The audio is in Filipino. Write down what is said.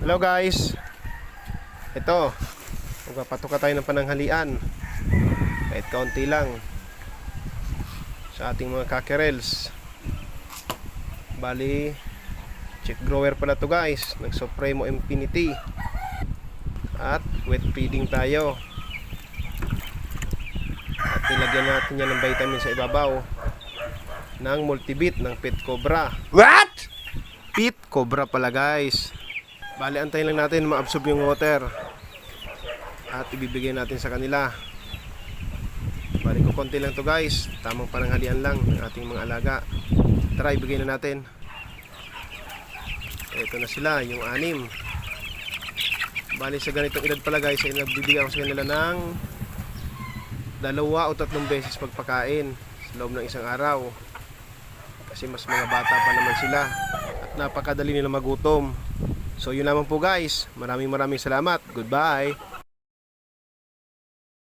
Hello guys. Ito, magpapatuka tayo ng pananghalian. Kahit kaunti lang sa ating mga kakerels. Bali, chick grower pala to guys, ng Supremo Infinity. At wet feeding tayo. At nilagyan natin yan ng vitamin sa ibabaw ng multibit ng Pit Cobra. What? Pit Cobra pala guys. Bali, antayin lang natin ma-absorb yung water at ibibigay natin sa kanila. Bali, kukunti lang to guys. Tamang pananghalian lang ng ating mga alaga. Tara, ibigay na natin. Ito na sila, yung 6. Bali, sa ganitong edad pala guys, ay nagbibigay ako sa kanila ng 2 o 3 beses pagpakain sa loob ng isang araw. Kasi mas mga bata pa naman sila at napakadali nila magutom. So yun lamang po guys. Maraming salamat. Goodbye.